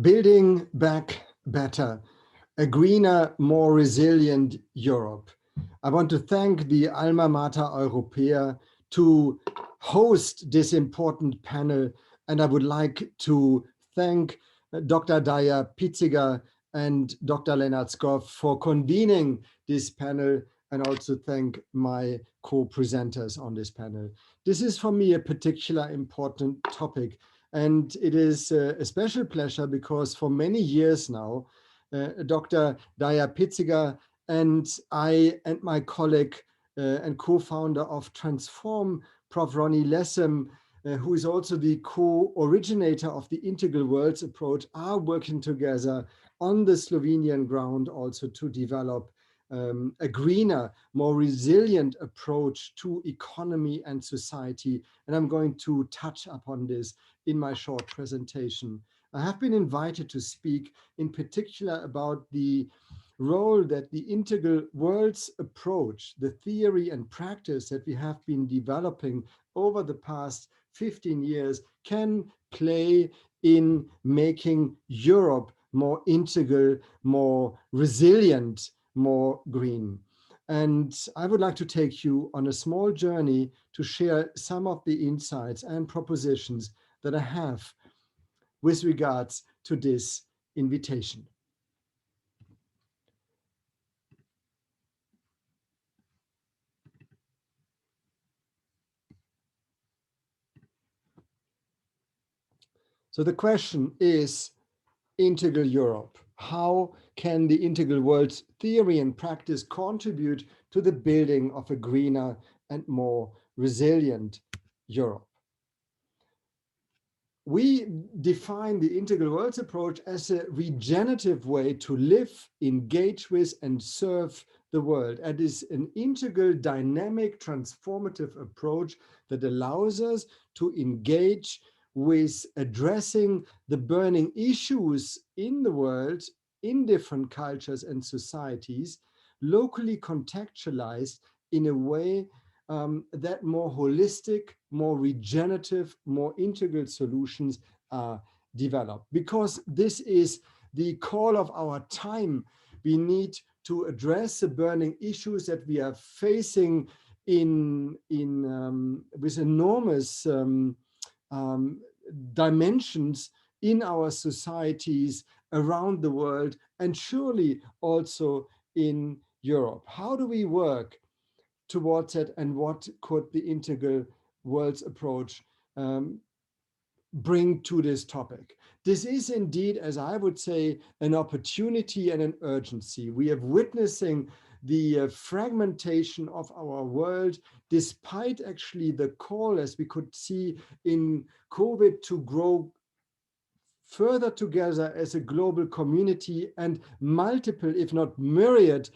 Building back better, a greener, more resilient Europe. I want to thank the Alma Mater Europaea to host this important panel, and I would like to thank Dr. Daya Pitziger and Dr. Lennart Skoff for convening this panel, and also thank my co-presenters on this panel. This is for me a particular important topic, and it is a special pleasure because for many years now, Dr. Daya Pitziger and I and my colleague and co-founder of TRANS4M, Prof. Ronnie Lessem, who is also the co-originator of the integral worlds approach, are working together on the Slovenian ground also to develop a greener, more resilient approach to economy and society. And I'm going to touch upon this in my short presentation. I have been invited to speak in particular about the role that the integral worlds approach, the theory and practice that we have been developing over the past 15 years can play in making Europe more integral, more resilient, more green. And I would like to take you on a small journey to share some of the insights and propositions that I have with regards to this invitation. So the question is, integral Europe. How can the integral worlds theory and practice contribute to the building of a greener and more resilient Europe? We define the integral worlds approach as a regenerative way to live, engage with, and serve the world. It is an integral, dynamic, transformative approach that allows us to engage with addressing the burning issues in the world, in different cultures and societies, locally contextualized in a way that more holistic, more regenerative, more integral solutions are developed. Because this is the call of our time. We need to address the burning issues that we are facing with enormous dimensions in our societies around the world, and surely also in Europe. How do we work towards it, and what could the integral worlds approach bring to this topic? This is indeed, as I would say, an opportunity and an urgency. We are witnessing the fragmentation of our world, despite actually the call, as we could see in COVID, to grow further together as a global community, and multiple, if not myriad,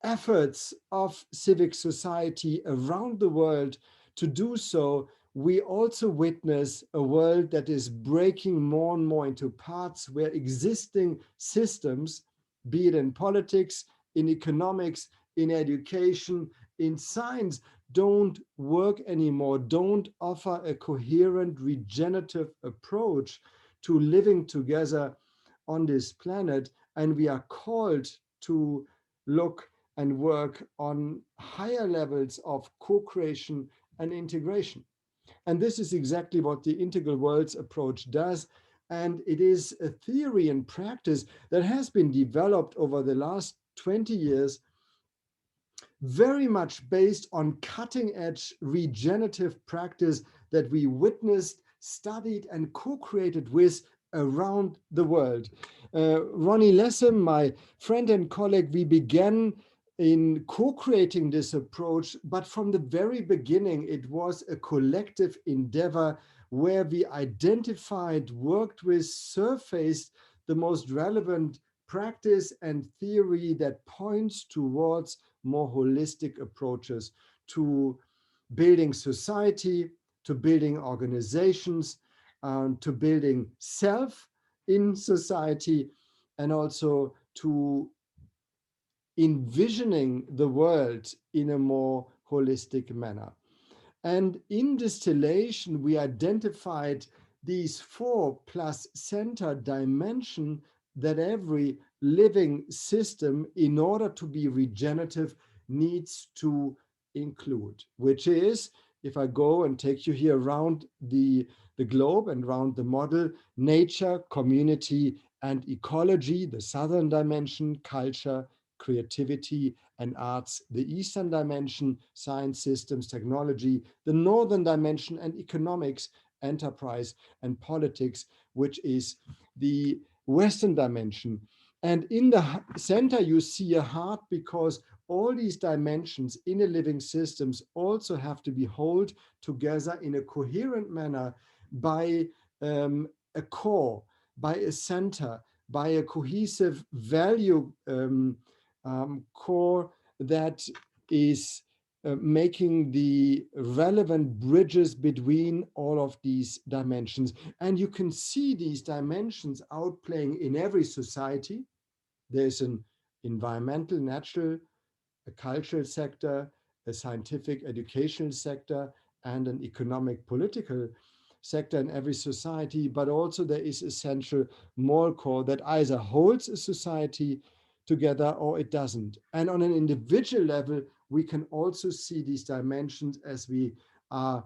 efforts of civic society around the world to do so. We also witness a world that is breaking more and more into parts where existing systems, be it in politics, in economics, in education, in science, don't work anymore, don't offer a coherent, regenerative approach to living together on this planet. And we are called to look and work on higher levels of co-creation and integration. And this is exactly what the integral worlds approach does. And it is a theory and practice that has been developed over the last 20 years, very much based on cutting-edge regenerative practice that we witnessed, studied, and co-created with around the world. Ronnie Lessem, my friend and colleague, we began in co-creating this approach, but from the very beginning, it was a collective endeavor where we identified, worked with, surfaced the most relevant practice and theory that points towards more holistic approaches to building society, to building organizations, to building self in society, and also to envisioning the world in a more holistic manner. And in distillation, we identified these 4 plus center dimension that every living system, in order to be regenerative, needs to include, which is, if I go and take you here around the globe and around the model, nature, community, and ecology, the southern dimension, culture, creativity, and arts, the eastern dimension, science, systems, technology, the northern dimension, and economics, enterprise, and politics, which is the western dimension. And in the center, you see a heart, because all these dimensions in a living systems also have to be held together in a coherent manner by a core, by a center, by a cohesive value core that is making the relevant bridges between all of these dimensions. And you can see these dimensions outplaying in every society. There's an environmental, natural, a cultural sector, a scientific, educational sector, and an economic, political sector in every society. But also there is a central moral core that either holds a society together or it doesn't. And on an individual level, we can also see these dimensions as we are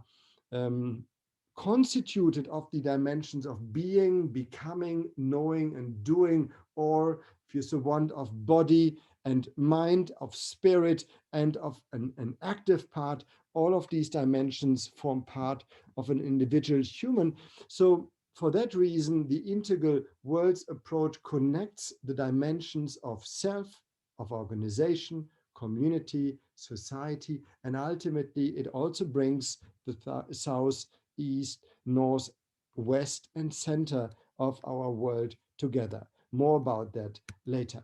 constituted of the dimensions of being, becoming, knowing, and doing, or if you so want, of body and mind, of spirit, and of an active part. All of these dimensions form part of an individual human. So for that reason, the integral worlds approach connects the dimensions of self, of organization, community, society, and ultimately it also brings the south, east, north, west, and center of our world together. More about that later.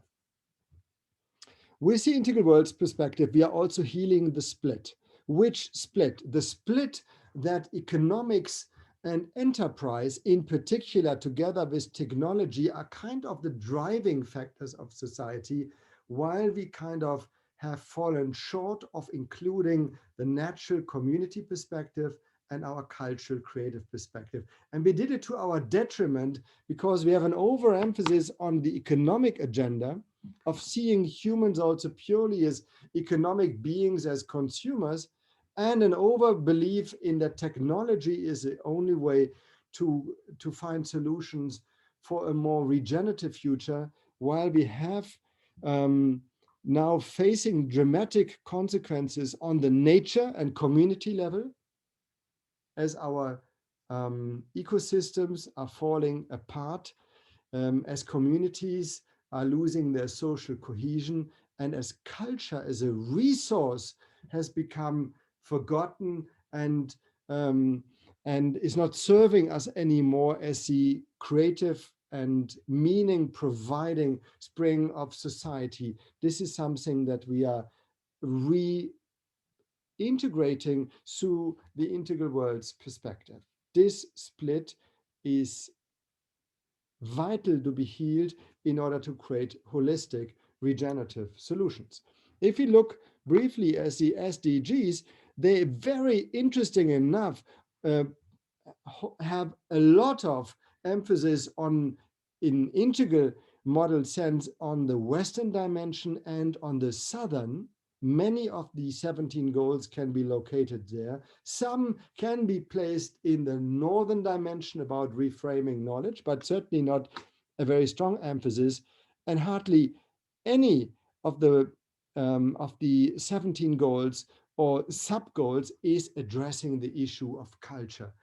With the integral worlds perspective, we are also healing the split. Which split? The split that economics and enterprise, in particular, together with technology, are kind of the driving factors of society, while we kind of have fallen short of including the natural community perspective and our cultural creative perspective. And we did it to our detriment, because we have an overemphasis on the economic agenda of seeing humans also purely as economic beings, as consumers, and an overbelief in that technology is the only way to find solutions for a more regenerative future, while we have now facing dramatic consequences on the nature and community level, as our ecosystems are falling apart, as communities are losing their social cohesion, and as culture as a resource has become forgotten and is not serving us anymore as the creative and meaning providing spring of society. This is something that we are integrating through the integral worlds perspective. This split is vital to be healed in order to create holistic regenerative solutions. If we look briefly at the SDGs, they very interesting enough have a lot of emphasis on, in integral model sense, on the Western dimension and on the Southern. Many of the 17 goals can be located there. Some can be placed in the Northern dimension about reframing knowledge, but certainly not a very strong emphasis. And hardly any of the 17 goals or sub-goals is addressing the issue of culture,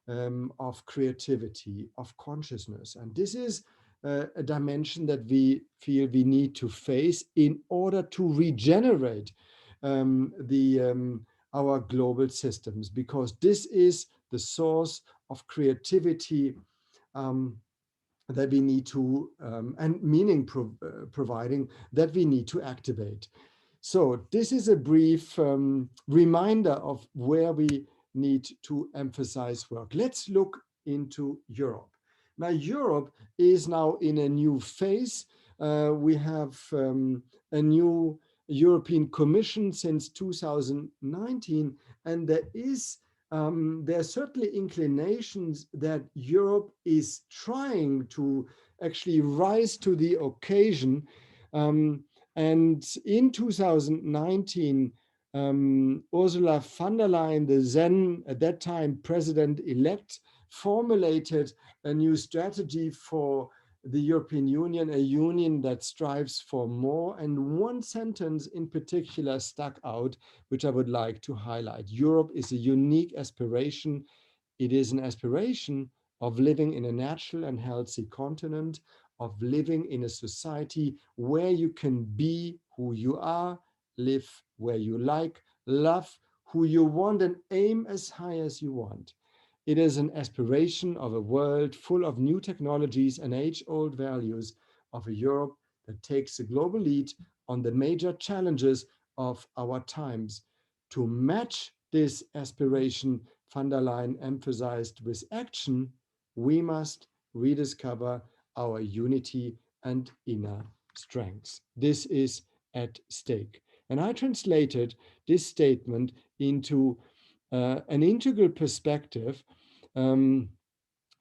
of creativity, of consciousness. And this is a dimension that we feel we need to face in order to regenerate our global systems, because this is the source of creativity that we need to, and meaning providing, that we need to activate. So this is a brief reminder of where we need to emphasize work. Let's look into Europe. Now, Europe is now in a new phase. We have a new European Commission since 2019, and there is there are certainly inclinations that Europe is trying to actually rise to the occasion. And in 2019, Ursula von der Leyen, the then, at that time, president-elect, formulated a new strategy for the European Union, a union that strives for more. And one sentence in particular stuck out, which I would like to highlight. Europe is a unique aspiration. It is an aspiration of living in a natural and healthy continent, of living in a society where you can be who you are, live where you like, love who you want, and aim as high as you want. It is an aspiration of a world full of new technologies and age-old values, of a Europe that takes a global lead on the major challenges of our times. To match this aspiration, von der Leyen emphasized with action, we must rediscover our unity and inner strengths. This is at stake. And I translated this statement into an integral perspective.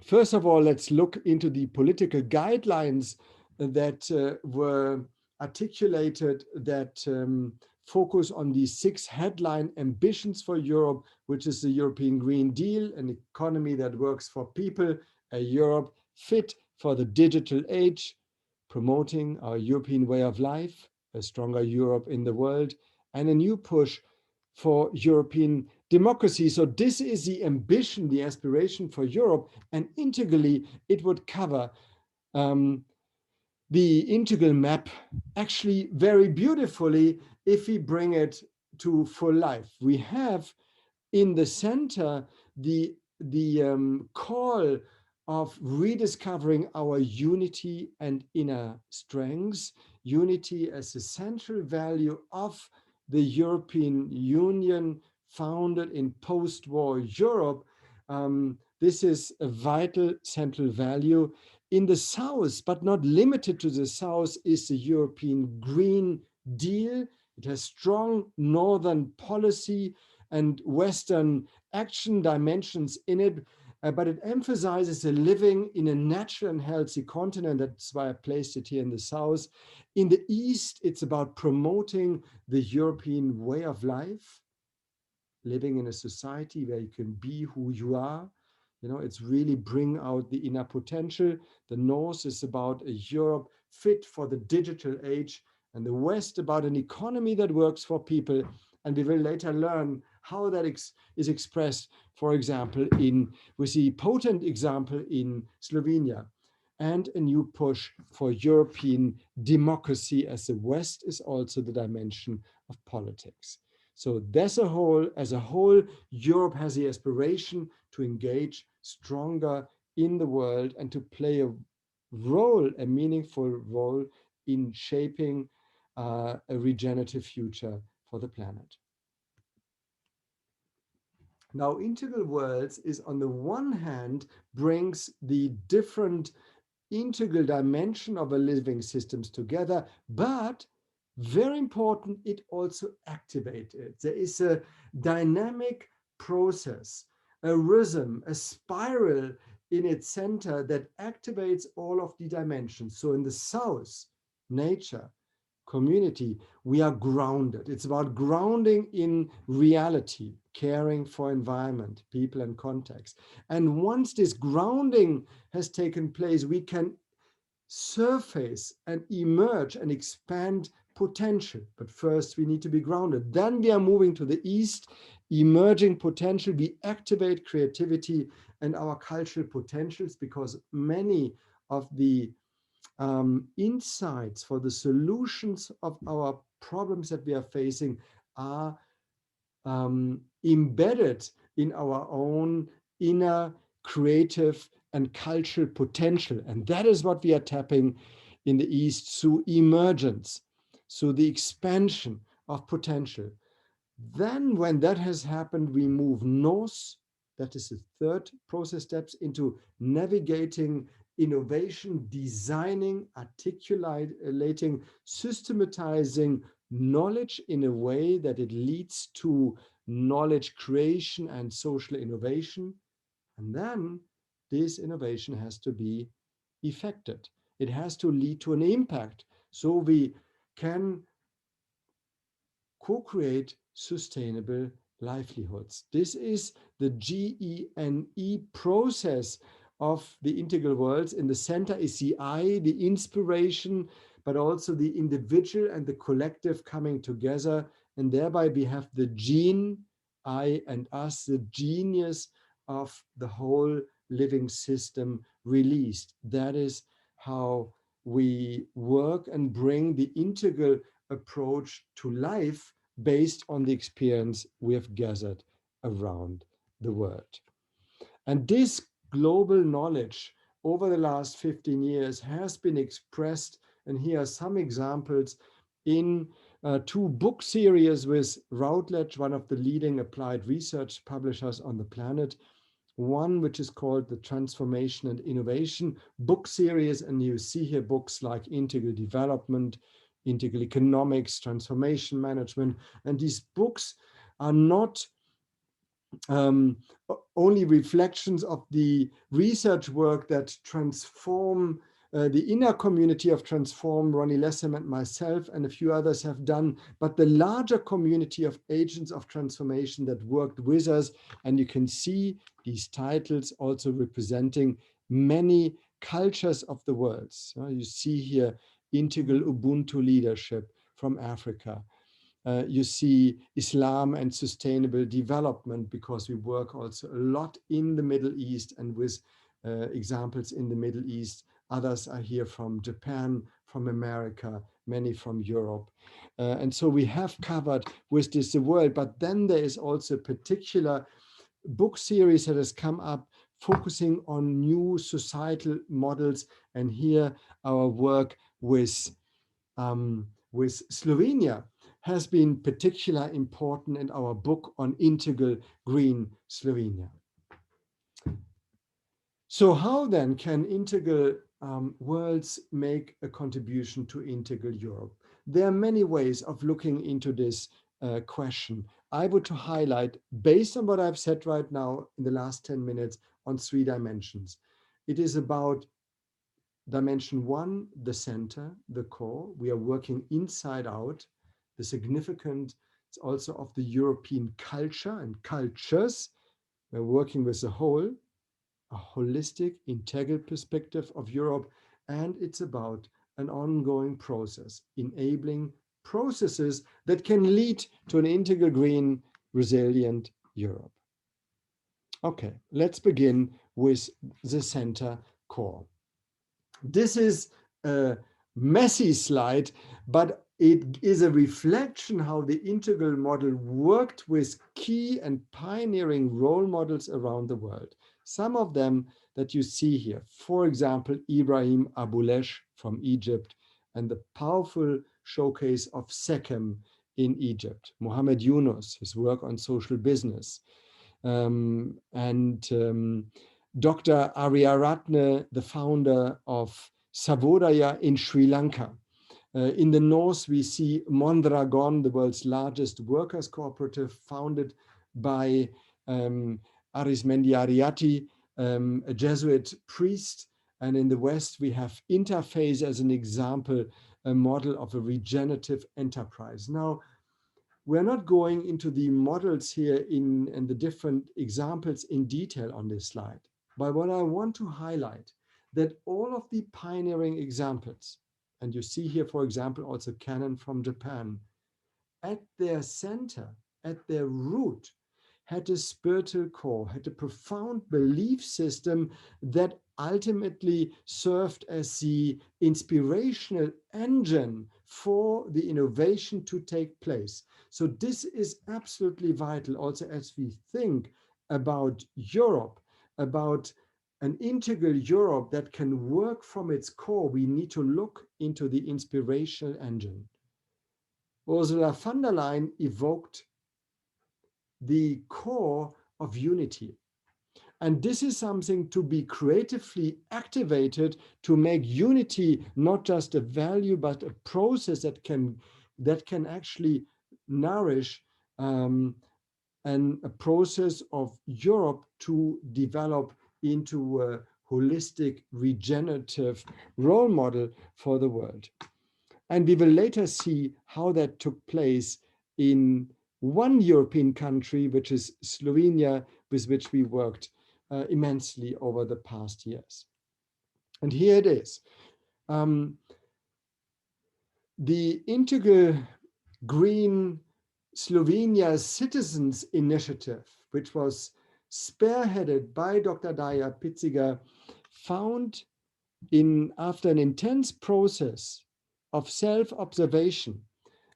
First of all, let's look into the political guidelines that were articulated that focus on the 6 headline ambitions for Europe, which is the European Green Deal, an economy that works for people, a Europe fit for the digital age, promoting our European way of life, a stronger Europe in the world, and a new push for European democracy. So this is the ambition, the aspiration for Europe, and integrally it would cover the integral map actually very beautifully if we bring it to full life. We have in the center the call of rediscovering our unity and inner strengths, unity as a central value of the European Union founded in post-war Europe. This is a vital central value. In the South, but not limited to the South, is the European Green Deal. It has strong northern policy and Western action dimensions in it, but it emphasizes the living in a natural and healthy continent. That's why I placed it here in the South. In the East, it's about promoting the European way of life, living in a society where you can be who you are. You know, it's really bring out the inner potential. The North is about a Europe fit for the digital age, and the West about an economy that works for people. And we will later learn how that is expressed, for example, we see potent example in Slovenia, and a new push for European democracy, as the West is also the dimension of politics. So as a whole, Europe has the aspiration to engage stronger in the world and to play a role, a meaningful role in shaping a regenerative future for the planet. Now, integral worlds is on the one hand brings the different integral dimension of a living systems together, but very important, it also activates it. There is a dynamic process, a rhythm, a spiral in its center that activates all of the dimensions. So in the South, nature, community, we are grounded. It's about grounding in reality, caring for environment, people, and context. And once this grounding has taken place, we can surface and emerge and expand potential. But first, we need to be grounded. Then we are moving to the east, emerging potential. We activate creativity and our cultural potentials, because many of the insights for the solutions of our problems that we are facing are embedded in our own inner creative and cultural potential. And that is what we are tapping in the East through emergence, through the expansion of potential. Then when that has happened, we move north. That is the third process steps into navigating innovation, designing, articulating, systematizing knowledge in a way that it leads to knowledge creation and social innovation. And then this innovation has to be effected. It has to lead to an impact so we can co-create sustainable livelihoods. This is the GENE process of the integral worlds. In the center is the I, the inspiration, but also the individual and the collective coming together. And thereby we have the gene, I and us, the genius of the whole living system released. That is how we work and bring the integral approach to life based on the experience we have gathered around the world. And this global knowledge over the last 15 years has been expressed, and here are some examples in two book series with Routledge, one of the leading applied research publishers on the planet, one which is called the Transformation and Innovation book series, and you see here books like Integral Development, Integral Economics, Transformation Management, and these books are not only reflections of the research work that transform the inner community of Transform, Ronnie Lessem and myself and a few others have done, but the larger community of agents of transformation that worked with us. And you can see these titles also representing many cultures of the world. So you see here Integral Ubuntu Leadership from Africa. You see Islam and sustainable development, because we work also a lot in the Middle East and with examples in the Middle East. Others are here from Japan, from America, many from Europe. And so we have covered with this the world, but then there is also a particular book series that has come up focusing on new societal models. And here our work with Slovenia has been particularly important in our book on integral green Slovenia. So how then can integral worlds make a contribution to integral Europe? There are many ways of looking into this question. I would to highlight, based on what I've said right now in the last 10 minutes, on 3 dimensions. It is about dimension 1, the center, the core. We are working inside out. The significance also of the European culture and cultures. We're working with the whole, a holistic, integral perspective of Europe. And it's about an ongoing process, enabling processes that can lead to an integral, green, resilient Europe. Okay, let's begin with the center core. This is a messy slide, but it is a reflection how the integral model worked with key and pioneering role models around the world. Some of them that you see here, for example, Ibrahim Aboulesh from Egypt, and the powerful showcase of Sekem in Egypt, Mohammed Yunus, his work on social business, Dr. Ariaratne, the founder of Savodaya in Sri Lanka. In the north, we see Mondragon, the world's largest workers' cooperative, founded by Arismendi Ariati, a Jesuit priest. And in the west, we have Interface as an example, a model of a regenerative enterprise. Now, we're not going into the models here and the different examples in detail on this slide. But what I want to highlight, that all of the pioneering examples, and you see here, for example, also Canon from Japan, at their center, at their root, had a spiritual core, had a profound belief system that ultimately served as the inspirational engine for the innovation to take place. So this is absolutely vital also as we think about Europe, about an integral Europe that can work from its core. We need to look into the inspirational engine. Ursula von der Leyen evoked the core of unity. And this is something to be creatively activated to make unity not just a value, but a process that can actually nourish and and a process of Europe to develop into a holistic, regenerative role model for the world. And we will later see how that took place in one European country, which is Slovenia, with which we worked immensely over the past years. And here it is. The Integral Green Slovenia Citizens Initiative, which was spearheaded by Dr. Daja Pitziger, found after an intense process of self-observation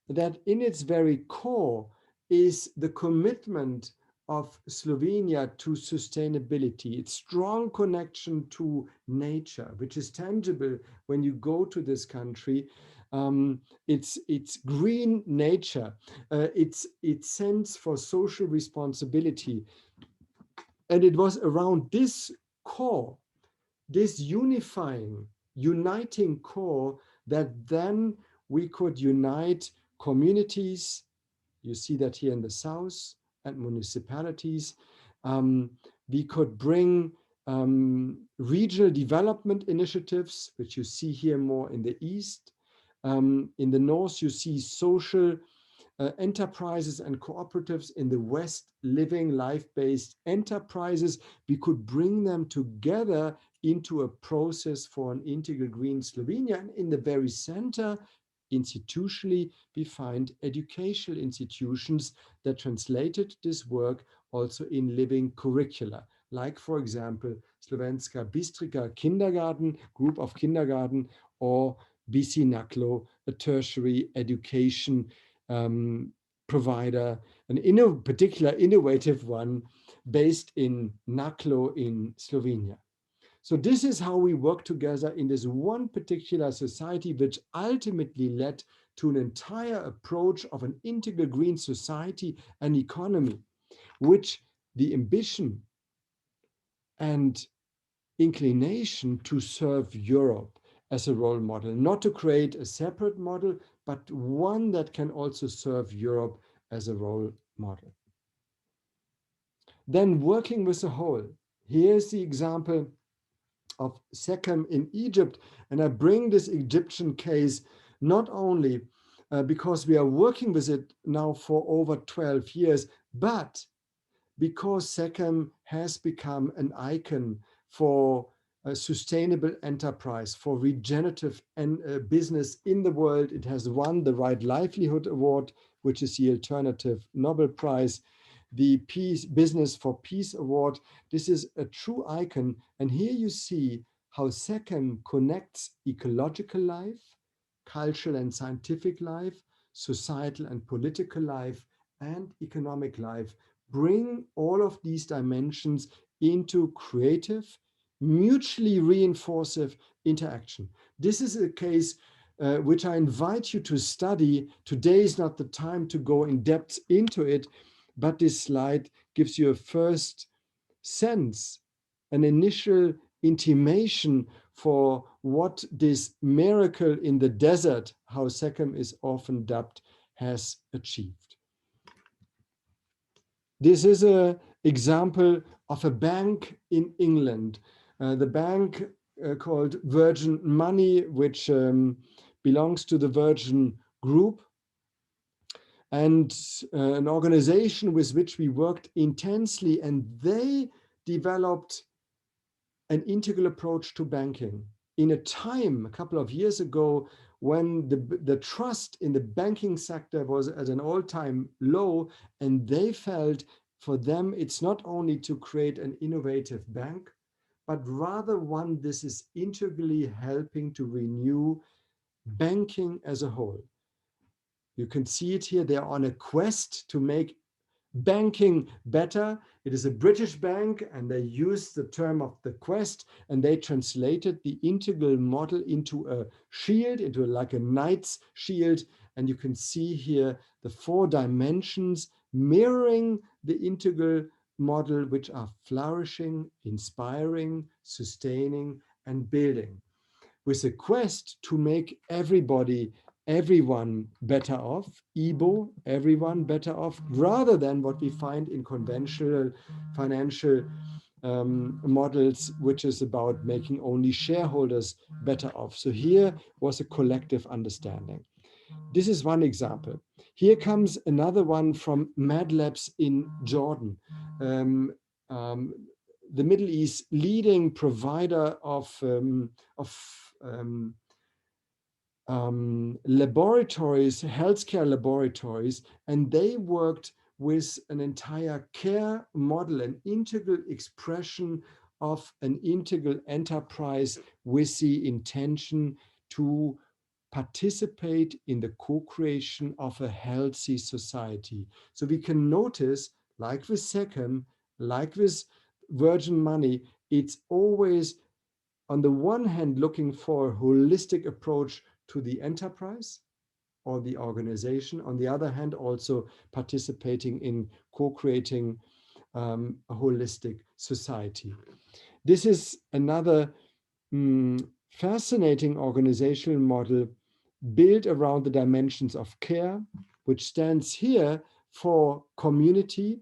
that in its very core is the commitment of Slovenia to sustainability, its strong connection to nature, which is tangible when you go to this country. Its green nature, its sense for social responsibility. And it was around this core, this uniting core, that then we could unite communities. You see that here in the south, and municipalities. We could bring regional development initiatives, which you see here more in the east. In the north, you see social enterprises and cooperatives. In the west, living life-based enterprises. We could bring them together into a process for an integral green Slovenia. And in the very center, institutionally, we find educational institutions that translated this work also in living curricula, like, for example, Slovenska Bistrika Kindergarten, group of kindergarten, or BC Naklo, a tertiary education provider, particular innovative one based in Naklo in Slovenia. So this is how we work together in this one particular society, which ultimately led to an entire approach of an integral green society and economy, which the ambition and inclination to serve Europe as a role model, not to create a separate model, but one that can also serve Europe as a role model. Then working with the whole. Here's the example of Sekem in Egypt. And I bring this Egyptian case not only because we are working with it now for over 12 years, but because Sekem has become an icon for a sustainable enterprise, for regenerative business in the world. It has won the Right Livelihood Award, which is the alternative Nobel Prize, the Business for Peace Award. This is a true icon. And here you see how Sekem connects ecological life, cultural and scientific life, societal and political life, and economic life. Bring all of these dimensions into creative, mutually reinforcing interaction. This is a case which I invite you to study. Today is not the time to go in depth into it, but this slide gives you a first sense, an initial intimation for what this miracle in the desert, how Sekem is often dubbed, has achieved. This is an example of a bank in England, the bank called Virgin Money, which belongs to the Virgin Group, and an organization with which we worked intensely, and they developed an integral approach to banking in a time, a couple of years ago, when the trust in the banking sector was at an all-time low, and they felt for them it's not only to create an innovative bank, but rather one this is integrally helping to renew banking as a whole. You can see it here. They're on a quest to make banking better. It is a British bank, and they used the term of the quest, and they translated the integral model into a shield, into like a knight's shield. And you can see here the 4 dimensions mirroring the integral model, which are flourishing, inspiring, sustaining, and building, with a quest to make everybody everyone better off, EBO, everyone better off, rather than what we find in conventional financial models, which is about making only shareholders better off. So here was a collective understanding. This is one example. Here comes another one from Mad Labs in Jordan, the Middle East leading provider of laboratories, healthcare laboratories, and they worked with an entire care model, an integral expression of an integral enterprise with the intention to participate in the co-creation of a healthy society. So we can notice, like with Sekem, like with Virgin Money, it's always on the one hand looking for a holistic approach to the enterprise or the organization, on the other hand also participating in co-creating a holistic society. This is another fascinating organizational model built around the dimensions of care, which stands here for community,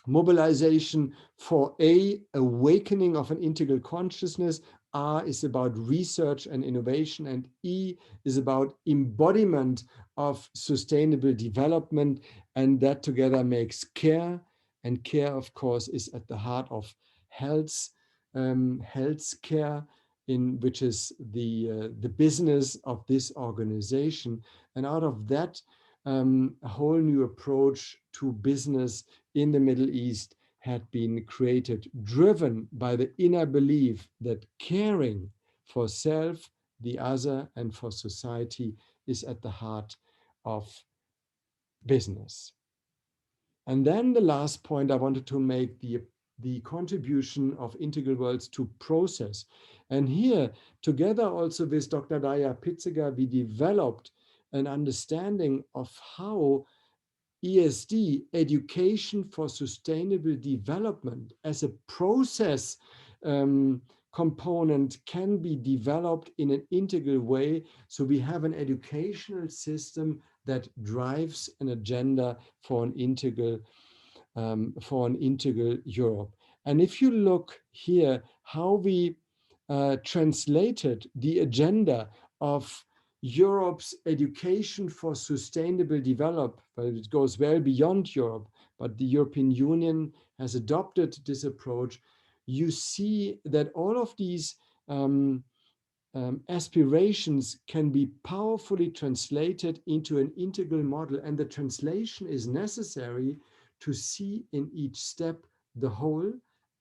mobilization, for A, awakening of an integral consciousness, R is about research and innovation, and E is about embodiment of sustainable development, and that together makes care, and care, of course, is at the heart of health care, in which is the business of this organization. And out of that, a whole new approach to business in the Middle East had been created, driven by the inner belief that caring for self, the other, and for society is at the heart of business. And then the last point I wanted to make, the contribution of integral worlds to process. And here, together also with Dr. Daya Pitziger, we developed an understanding of how ESD, education for sustainable development, as a process component can be developed in an integral way. So we have an educational system that drives an agenda for an integral Europe. And if you look here, how we translated the agenda of Europe's education for sustainable development, well, it goes well beyond Europe, but the European Union has adopted this approach. You see that all of these aspirations can be powerfully translated into an integral model, and the translation is necessary to see in each step the whole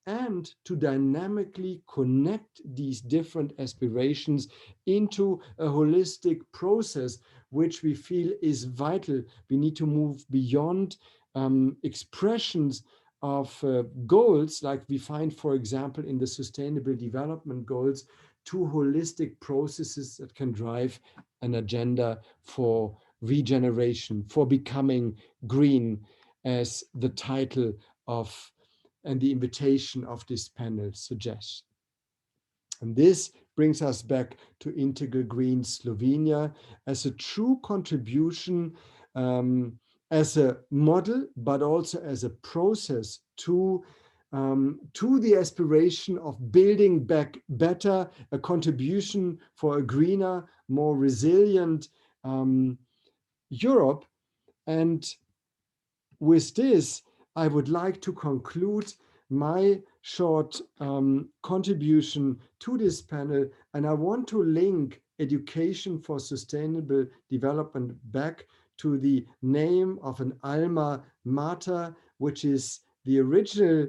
and to dynamically connect these different aspirations into a holistic process, which we feel is vital. We need to move beyond expressions of goals, like we find, for example, in the Sustainable Development Goals, to holistic processes that can drive an agenda for regeneration, for becoming green, as the title of and the invitation of this panel suggests. And this brings us back to Integral Green Slovenia as a true contribution, as a model, but also as a process to the aspiration of building back better, a contribution for a greener, more resilient Europe. And with this, I would like to conclude my short contribution to this panel, and I want to link education for sustainable development back to the name of an alma mater, which is the original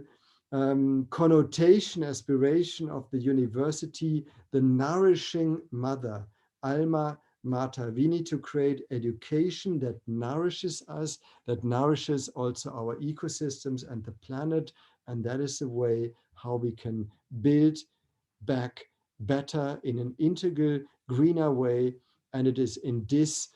connotation, aspiration of the university, the nourishing mother, alma mater. We need to create education that nourishes us, that nourishes also our ecosystems and the planet, and that is the way how we can build back better in an integral, greener way. And it is in this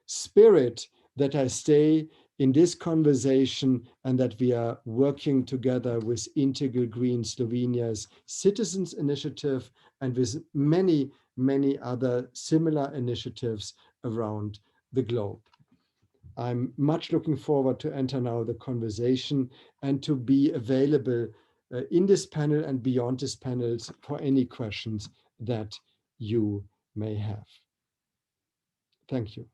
spirit that I stay in this conversation, and that we are working together with Integral Green Slovenia's Citizens Initiative and with many, many other similar initiatives around the globe. I'm much looking forward to enter now the conversation and to be available in this panel and beyond this panels for any questions that you may have. Thank you.